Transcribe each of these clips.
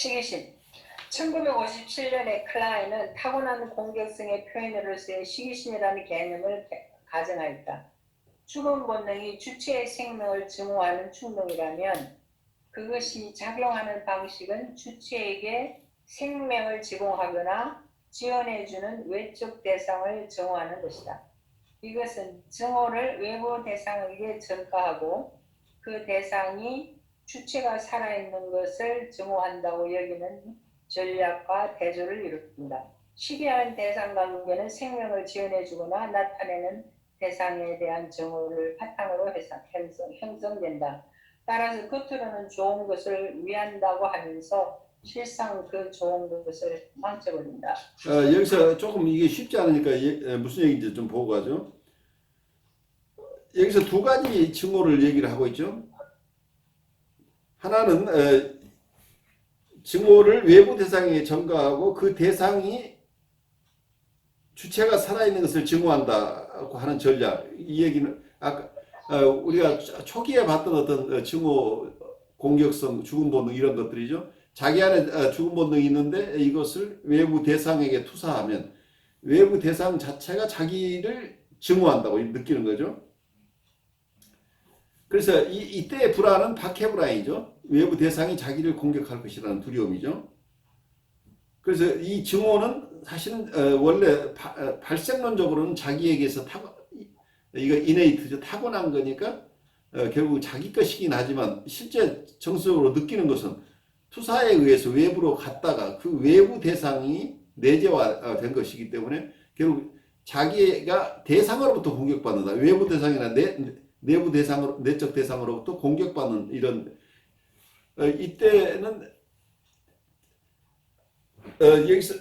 시기심. 1957년에 클라인은 타고난 공격성의 표현으로서의 시기심이라는 개념을 가정하였다. 죽음 본능이 주체의 생명을 증오하는 충동이라면 그것이 작용하는 방식은 주체에게 생명을 제공하거나 지원해주는 외적 대상을 증오하는 것이다. 이것은 증오를 외부 대상에게 전가하고 그 대상이 주체가 살아있는 것을 증오한다고 여기는 전략과 대조를 이룬다. 시기하는 대상 관계는 생명을 지원해주거나 나타내는 대상에 대한 증오를 바탕으로 해서 형성된다. 따라서 겉으로는 좋은 것을 위한다고 하면서 실상 그 좋은 것을 망쳐버린다. 여기서 조금 이게 쉽지 않으니까 무슨 얘기인지 좀 보고 가죠. 여기서 두 가지 증오를 얘기를 하고 있죠. 하나는 증오를 외부 대상에 전가하고 그 대상이 주체가 살아있는 것을 증오한다고 하는 전략. 이 얘기는 아까 우리가 초기에 봤던 어떤 증오, 공격성, 죽음 본능 이런 것들이죠. 자기 안에 죽음 본능이 있는데 이것을 외부 대상에게 투사하면 외부 대상 자체가 자기를 증오한다고 느끼는 거죠. 그래서 이때의 불안은 박해불안이죠. 외부 대상이 자기를 공격할 것이라는 두려움이죠. 그래서 이 증오는 사실은 원래 발생론적으로는 자기에게서 이거 이네이트죠. 타고난 거니까 결국 자기 것이긴 하지만 실제 정서적으로 느끼는 것은 투사에 의해서 외부로 갔다가 그 외부 대상이 내재화된 것이기 때문에 결국 자기가 대상으로부터 공격받는다. 외부 대상이나 내부 대상으로, 내적 대상으로부터 공격받는 이런 이때는 여기서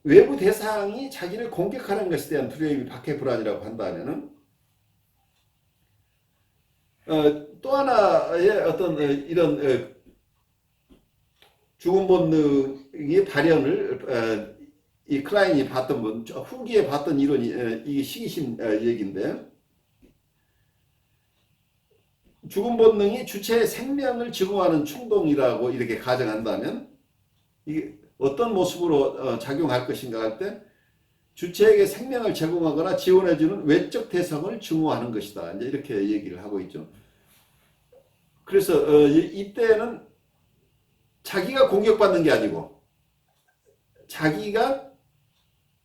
외부 대상이 자기를 공격하는 것에 대한 두려움이 박해불안이라고 한다면은 또 하나의 어떤 이런 죽음 본능의 발현을 이 클라인이 봤던 분 후기에 봤던 이론이 이게 시기심 얘기인데 죽음 본능이 주체의 생명을 증오하는 충동이라고 이렇게 가정한다면 이게 어떤 모습으로 작용할 것인가 할 때 주체에게 생명을 제공하거나 지원해주는 외적 대상을 증오하는 것이다. 이제 이렇게 얘기를 하고 있죠. 그래서 이때는 자기가 공격받는 게 아니고 자기가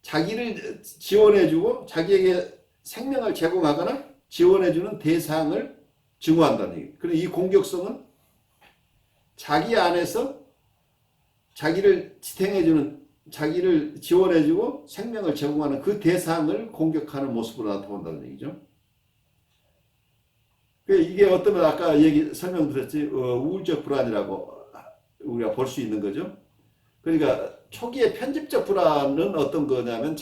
자기를 지원해주고 자기에게 생명을 제공하거나 지원해주는 대상을 증오한다는 얘기예요. 그리고 이 공격성은 자기 안에서 자기를 지탱해주는 자기를 지원해주고 생명을 제공하는 그 대상을 공격하는 모습으로 나타난다는 얘기죠. 이게 어떠면 아까 설명드렸지 우울적 불안이라고 우리가 볼 수 있는 거죠. 그러니까 초기에 편집적 불안은 어떤 거냐면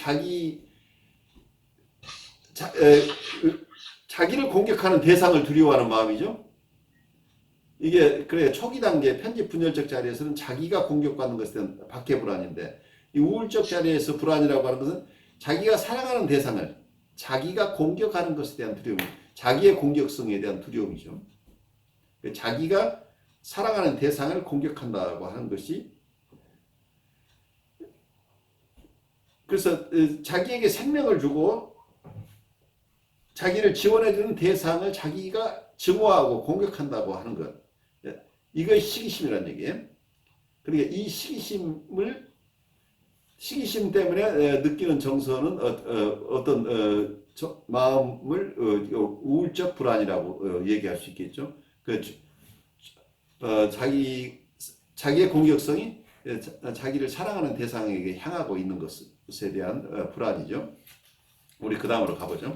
자기를 공격하는 대상을 두려워하는 마음이죠. 이게 그래 초기 단계 편집 분열적 자리에서는 자기가 공격받는 것에 대한 박해 불안인데 이 우울적 자리에서 불안이라고 하는 것은 자기가 사랑하는 대상을 자기가 공격하는 것에 대한 두려움, 자기의 공격성에 대한 두려움이죠. 자기가 사랑하는 대상을 공격한다고 하는 것이 그래서 자기에게 생명을 주고 자기를 지원해주는 대상을 자기가 증오하고 공격한다고 하는 것. 이것이 시기심이라는 얘기예요. 그러니까 이 시기심 때문에 느끼는 정서는 어떤 마음을 우울적 불안이라고 얘기할 수 있겠죠. 자기의 공격성이 자기를 사랑하는 대상에게 향하고 있는 것에 대한 불안이죠. 우리 그 다음으로 가보죠.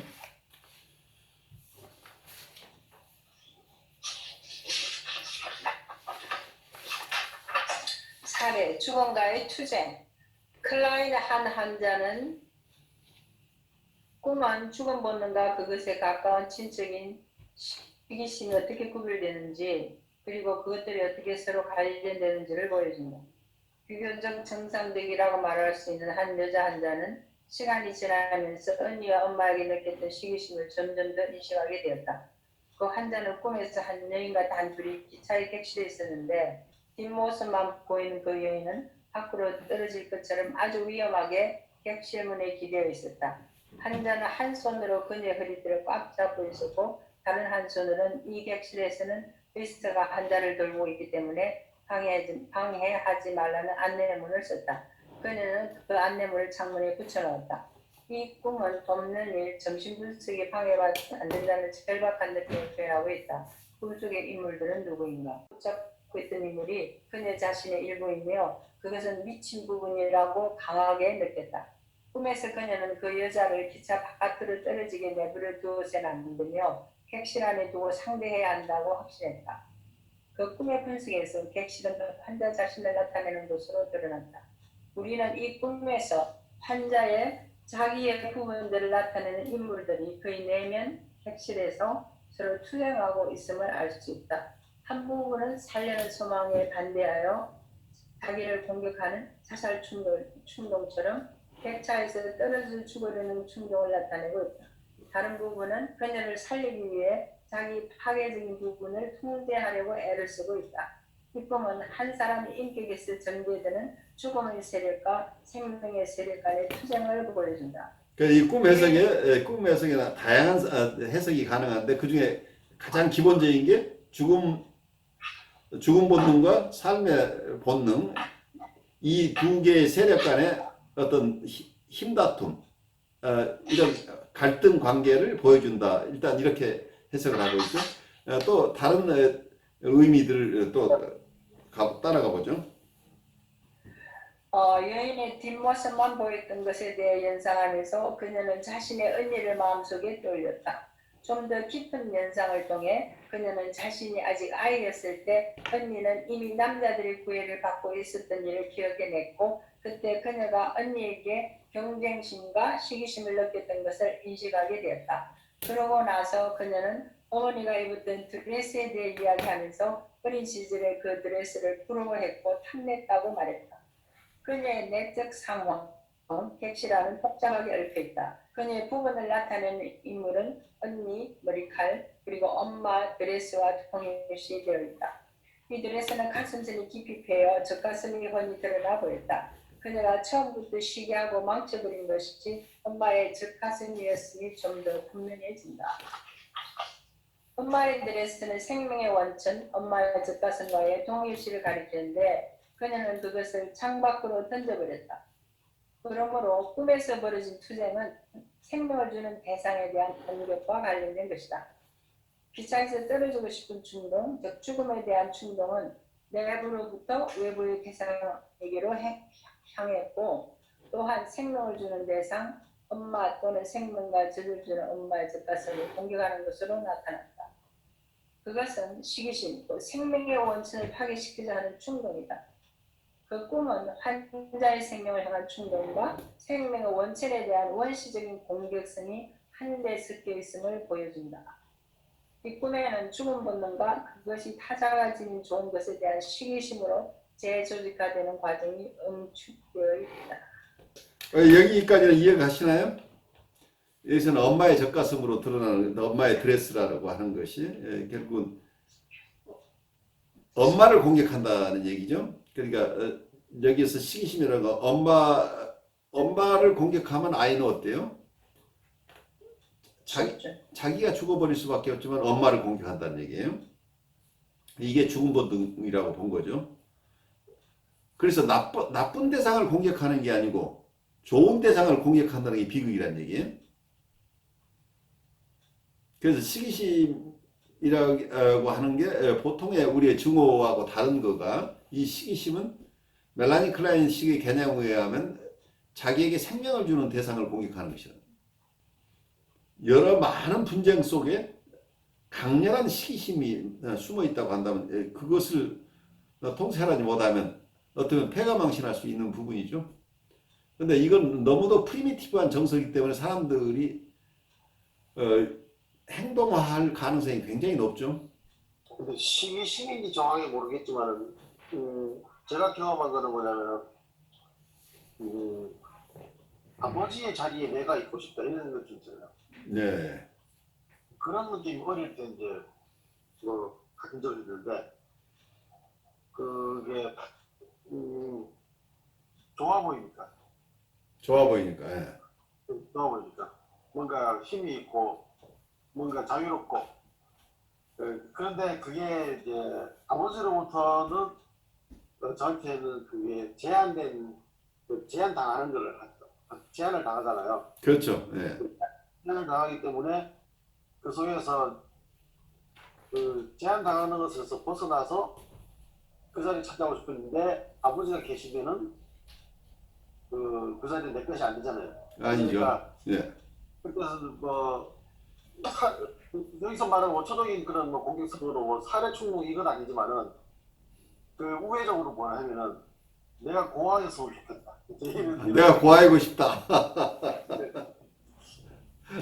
사례, 죽음과의 투쟁. 클라인의 한 환자는 꿈은 죽음 본능과 그것에 가까운 친척인 시기심이 어떻게 구별되는지 그리고 그것들이 어떻게 서로 관련되는지를 보여준다. 비교적 정상적이라고 말할 수 있는 한 여자 환자는 시간이 지나면서 언니와 엄마에게 느꼈던 시기심을 점점 더 인식하게 되었다. 그 환자는 꿈에서 한 여인과 단둘이 기차에 객실해 있었는데 뒷모습만 보이는 그 여인은 밖으로 떨어질 것처럼 아주 위험하게 객실문에 기대어 있었다. 환자는 한 손으로 그녀의 허리띠를 꽉 잡고 있었고 다른 한 손으로는 이 객실에서는 의사가 환자를 돌보고 있기 때문에 방해하지 말라는 안내문을 썼다. 그녀는 그 안내문을 창문에 붙여놓았다. 이 꿈은 돕는 일, 정신분석에 방해받지 않는다는 절박한 느낌을 표현하고 있다. 꿈 속의 인물들은 누구인가? 붙잡고 있던 인물이 그녀 자신의 일부이며 그것은 미친 부분이라고 강하게 느꼈다. 꿈에서 그녀는 그 여자를 기차 바깥으로 떨어지게 내버려 두어서는 안 되며 객실 안에 두고 상대해야 한다고 확신했다. 그 꿈의 분석에서 객실은 환자 자신을 나타내는 것으로 드러났다. 우리는 이 꿈에서 환자의 자기의 부분들을 나타내는 인물들이 그의 내면 객실에서 서로 투쟁하고 있음을 알 수 있다. 한 부분은 살려는 소망에 반대하여 자기를 공격하는 자살 충동처럼 객차에서 떨어져 죽으려는 충동을 나타내고 있다. 다른 부분은 그녀를 살리기 위해 자기 파괴적인 부분을 통제하려고 애를 쓰고 있다. 이 꿈은 한 사람의 인격에서 전개되는 죽음의 세력과 생명의 세력 간의 투쟁을 보여준다. 이 꿈 해석에 다양한 해석이 가능한데 그 중에 가장 기본적인 게 죽음 본능과 삶의 본능, 이 두 개의 세력 간의 어떤 힘다툼, 이런 갈등 관계를 보여준다. 일단 이렇게 해석을 하고 있죠. 또 다른 의미들을 또 따라가 보죠. 여인의 뒷모습만 보였던 것에 대해 연상하면서 그녀는 자신의 언니를 마음속에 떠올렸다. 좀 더 깊은 연상을 통해 그녀는 자신이 아직 아이였을 때 언니는 이미 남자들의 구애를 받고 있었던 일을 기억해냈고 그때 그녀가 언니에게 경쟁심과 시기심을 느꼈던 것을 인식하게 되었다. 그러고 나서 그녀는 어머니가 입었던 드레스에 대해 이야기하면서 어린 시절에 그 드레스를 부러워했고 탐냈다고 말했다. 그녀의 내적 상황, 객실안은 복잡하게 얽혀있다. 그녀의 부분을 나타내는 인물은 언니, 머리칼, 그리고 엄마 드레스와 동일시 되어 있다. 이 드레스는 가슴선이 깊이 패여 젖가슴이 훤히 드러나 보였다. 그녀가 처음부터 시기하고 망쳐버린 것이 엄마의 젖가슴이었으니 좀 더 분명해진다. 엄마의 드레스는 생명의 원천, 엄마의 젖가슴과의 동일시를 가리키는데 그녀는 그것을 창밖으로 던져버렸다. 그러므로 꿈에서 벌어진 투쟁은 생명을 주는 대상에 대한 공격과 관련된 것이다. 기차에서 떨어지고 싶은 충동, 즉 죽음에 대한 충동은 내부로부터 외부의 대상에게로 향했고 또한 생명을 주는 대상, 엄마 또는 생명과 젖을 주는 엄마의 젖가슴을 공격하는 것으로 나타났다. 그것은 시기심, 또 생명의 원천을 파괴시키자 하는 충동이다. 그 꿈은 환자의 생명을 향한 충동과 생명의 원천에 대한 원시적인 공격성이 한데 섞여 있음을 보여준다. 이 꿈에는 죽음 본능과 그것이 타자가 지닌 좋은 것에 대한 시기심으로 재조직화되는 과정이 응축되어 있다. 여기까지는 이해가시나요? 여기서는 엄마의 젖가슴으로 드러나는 엄마의 드레스라고 하는 것이 결국은 엄마를 공격한다는 얘기죠. 그러니까 여기서 시기심이라는 거 엄마를 공격하면 아이는 어때요? 자기가 죽어버릴 수밖에 없지만 엄마를 공격한다는 얘기예요. 이게 죽음 본능이라고 본 거죠. 그래서 나쁜 대상을 공격하는 게 아니고 좋은 대상을 공격한다는 게 비극이라는 얘기예요. 그래서 시기심이라고 하는 게 보통의 우리의 증오하고 다른 거가 이 시기심은 멜라니 클라인 식의 개념에 의하면 자기에게 생명을 주는 대상을 공격하는 것이다. 여러 많은 분쟁 속에 강렬한 시기심이 숨어 있다고 한다면 그것을 통찰하지 못하면 어떻게 패가망신할 수 있는 부분이죠. 근데 이건 너무도 프리미티브한 정서이기 때문에 사람들이 행동화할 가능성이 굉장히 높죠. 근데 시기심인지 정확히 모르겠지만은 제가 경험한 거는 뭐냐면 아버지의 자리에 내가 있고 싶다 이런 느낌 있잖아요. 네. 그런 느낌이 어릴 때 이제 가진 적이 있는데 그게 좋아 보이니까. 좋아 보이니까. 예. 좋아 보이니까. 뭔가 힘이 있고, 뭔가 자유롭고. 그런데 그게 이제 아버지로부터는 저한테는 그게 제한 당하는 걸 제한을 당하잖아요. 그렇죠. 예. 제한을 당하기 때문에 그 속에서 그 제한 당하는 것에서 벗어나서 그 자리 찾아오고 싶은데 아버지가 계시면은 그 자리 내 것이 안 되잖아요. 아니죠. 그러니까 예. 그래서 여기서 말하는 원초적인 그런 뭐 공격성으로 뭐 살해 충동 이건 아니지만은 그 우회적으로 뭐냐면은 내가 고아였으면 좋겠다. 내가 고아이고 싶다.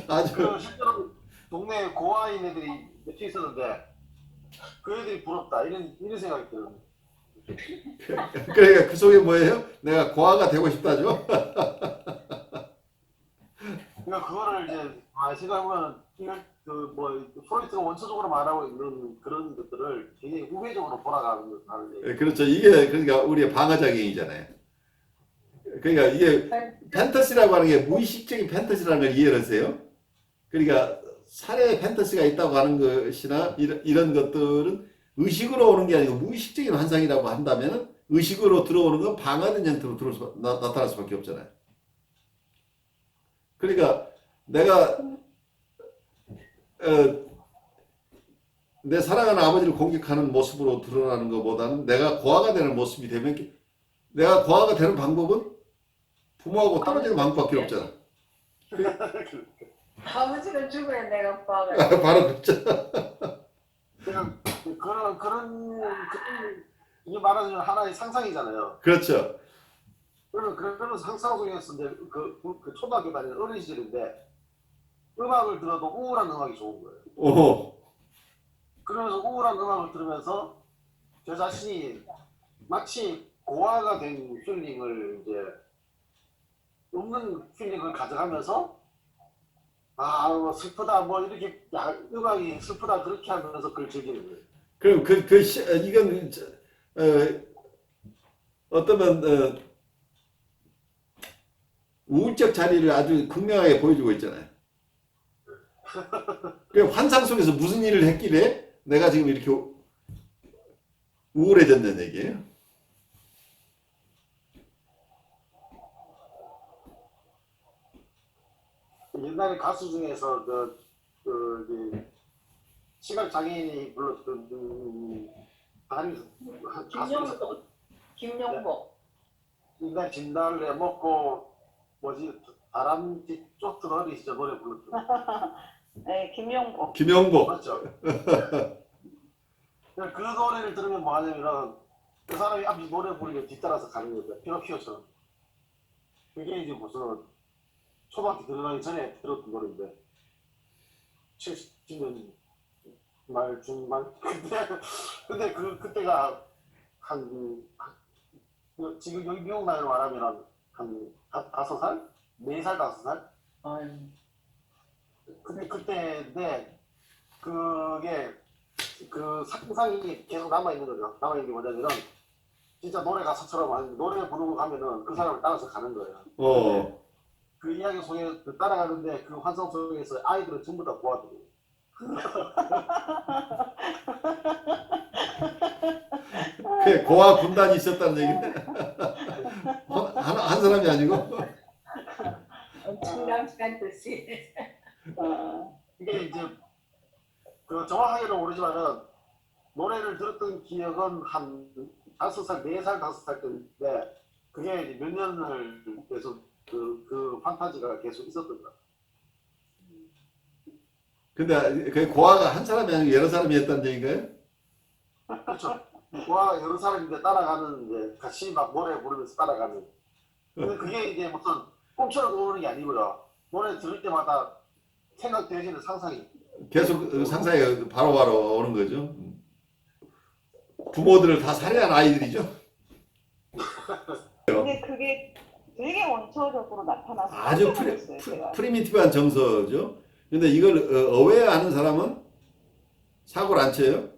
아주 그 실제로 동네에 고아인 애들이 몇 명 있었는데 그 애들이 부럽다 이런 생각이 들어요. 그러니까 그 속에 뭐예요? 내가 고아가 되고 싶다죠. 그러니까 그거를 이제 생각해보면 그뭐 프로이트가 원초적으로 말하고 있는 그런 것들을 굉장히 우회적으로 돌아가는 거예요. 예, 그렇죠. 이게 그러니까 우리의 방어작용이잖아요. 그러니까 이게 판타지라고 하는 게 무의식적인 판타지라는 걸 이해를 하세요. 그러니까 살해 판타지가 있다고 하는 것이나 이런 것들은 의식으로 오는 게 아니고 무의식적인 환상이라고 한다면 의식으로 들어오는 건 방어된 형태로 나타날 수밖에 없잖아요. 그러니까 내가 내 사랑하는 아버지를 공격하는 모습으로 드러나는 것보다는 내가 고아가 되는 모습이 되면 내가 고아가 되는 방법은 부모하고 떨어지는 방법밖에 없잖아. 아버지가 죽어야 내가 오빠가 바로 그죠. 그런 이게 말하자면 하나의 상상이잖아요. 그렇죠. 그런 상상 속에서 이제 그 초등학교 다니는 어린 시절인데 음악을 들어도 우울한 음악이 좋은 거예요. 오, 그러면서 우울한 음악을 들으면서 저 자신이 마치 고아가 된 필링을 이제 없는 필링을 가져가면서 뭐 슬프다 뭐 이렇게 음악이 슬프다 그렇게 하면서 그걸 즐기는 거예요. 그럼 이건 어떠면 우울적 자리를 아주 극명하게 보여주고 있잖아요. 그 환상 속에서 무슨 일을 했길래 내가 지금 이렇게 우울해졌는 얘기예요. 옛날에 가수 중에서 시각 장애인이 불렀던 김용복 인간 진달래 먹고 뭐지 다람쥐 쫓던 어리 시절 노래 불렀죠. 네, 김용복 김영복. 맞죠? 그 노래를 들으면 뭐 하냐면은 그 사람이 앞에 노래 부르면 뒤따라서 가는 거죠. 피노키오처럼. 그게 이제 무슨 초등학교 들어가기 전에 들었던 노래인데 70년 말 중반 근데 그때가 지금 여기 미국 나이로 말하면 한 5살? 4살 5살? 근데 그때인데 그게 그 상상이 계속 남아있는 거죠. 남아있는 게 뭐냐면은 진짜 노래 가사처럼 하는데 노래 부르고 가면은 그 사람을 따라서 가는 거예요. 그 이야기 속에 따라가는데 그 환상 속에서 아이들은 전부 다 고아들이에요. 그 고아 군단이 있었다는 얘기인데 한 사람이 아니고. 엄청난 판타지. 이게 이제 그 정확하게는 모르지만은 노래를 들었던 기억은 한 5살, 4살, 5살 때인데 그게 이제 몇 년을 계속 그 판타지가 계속 있었던 거야. 근데 그 고아가 한 사람이 아니고 여러 사람이었다는 얘기인가요? 그렇죠. 고아가 여러 사람인데 따라가는 이제 같이 막 노래 부르면서 따라가는. 근데 그게 이제 무슨 꿈처럼 오는 게 아니고요. 노래 들을 때마다 생각되어지는 상상이. 계속 상상이 바로바로 오는 거죠. 부모들을 다 살해한 아이들이죠. 근데 그게 되게 원초적으로 나타나서 아주 깜짝 놀랐어요, 제가. 프리미티브한 정서죠. 근데 이걸 어웨어하는 사람은 사고를 안 쳐요.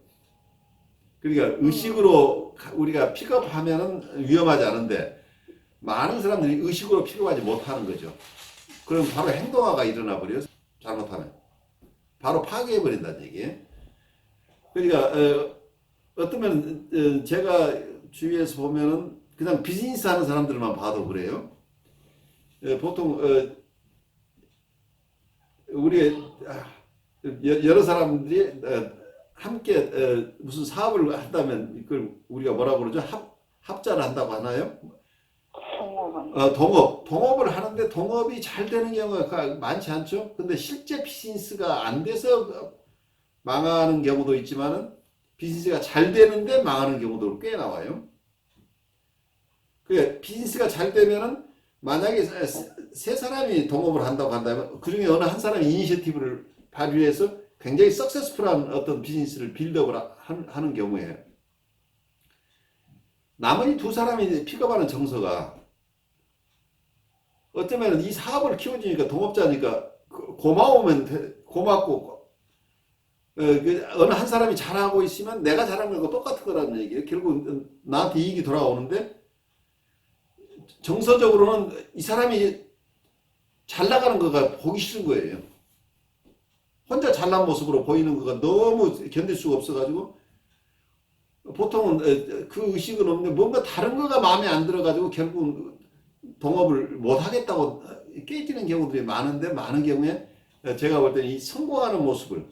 그러니까 의식으로 우리가 픽업하면은 위험하지 않은데 많은 사람들이 의식으로 픽업하지 못하는 거죠. 그럼 바로 행동화가 일어나 버려요. 잘못하면 바로 파괴해 버린다는 얘기예요. 그러니까 어쩌면 제가 주위에서 보면은 그냥 비즈니스 하는 사람들만 봐도 그래요. 보통 우리 여러 사람들이 함께 무슨 사업을 한다면 그걸 우리가 뭐라고 그러죠? 합자를 한다고 하나요? 동업을 하는데 동업이 잘 되는 경우가 많지 않죠. 근데 실제 비즈니스가 안 돼서 망하는 경우도 있지만은 비즈니스가 잘 되는데 망하는 경우도 꽤 나와요. 그 비즈니스가 잘 되면은 만약에 세 사람이 동업을 한다고 한다면 그 중에 어느 한 사람이 이니셔티브를 발휘해서 굉장히 석세스풀한 어떤 비즈니스를 빌드업을 하는 경우에 나머지 두 사람이 픽업하는 정서가 어쩌면 이 사업을 키워주니까 동업자니까 고마우면 고맙고 어느 한 사람이 잘하고 있으면 내가 잘한 거하고 똑같은 거라는 얘기예요. 결국 나한테 이익이 돌아오는데 정서적으로는 이 사람이 잘 나가는 거가 보기 싫은 거예요. 혼자 잘난 모습으로 보이는 거가 너무 견딜 수가 없어가지고 보통은 그 의식은 없는데 뭔가 다른 거가 마음에 안 들어가지고 결국은 동업을 못 하겠다고 깨지는 경우들이 많은데 많은 경우에 제가 볼 때는 이 성공하는 모습을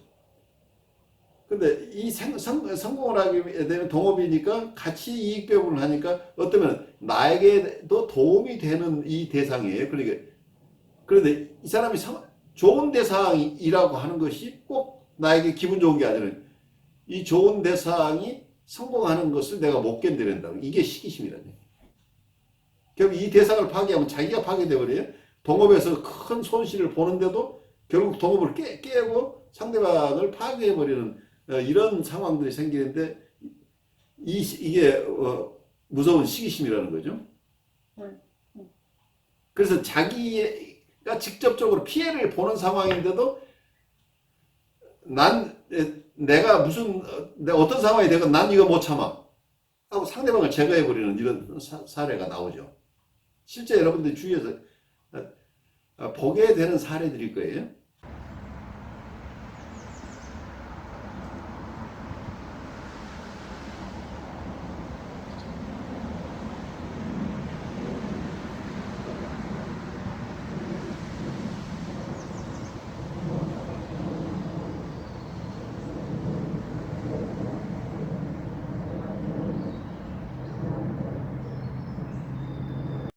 근데 이 성공을 하게 되면 동업이니까 같이 이익 배분을 하니까 어쩌면 나에게도 도움이 되는 이 대상이에요. 그러니까 그런데 이 사람이 좋은 대상이라고 하는 것이 꼭 나에게 기분 좋은 게 아니라 이 좋은 대상이 성공하는 것을 내가 못 견뎌낸다고. 이게 시기심이라는 얘기예요. 결국 이 대상을 파괴하면 자기가 파괴돼 버려요. 동업에서 큰 손실을 보는데도 결국 동업을 깨고 상대방을 파괴해 버리는 이런 상황들이 생기는데 이게 무서운 시기심이라는 거죠. 그래서 자기가 직접적으로 피해를 보는 상황인데도 내가 어떤 상황이 되건 난 이거 못 참아 하고 상대방을 제거해 버리는 이런 사례가 나오죠. 실제 여러분들 주위에서 보게 되는 사례들일 거예요.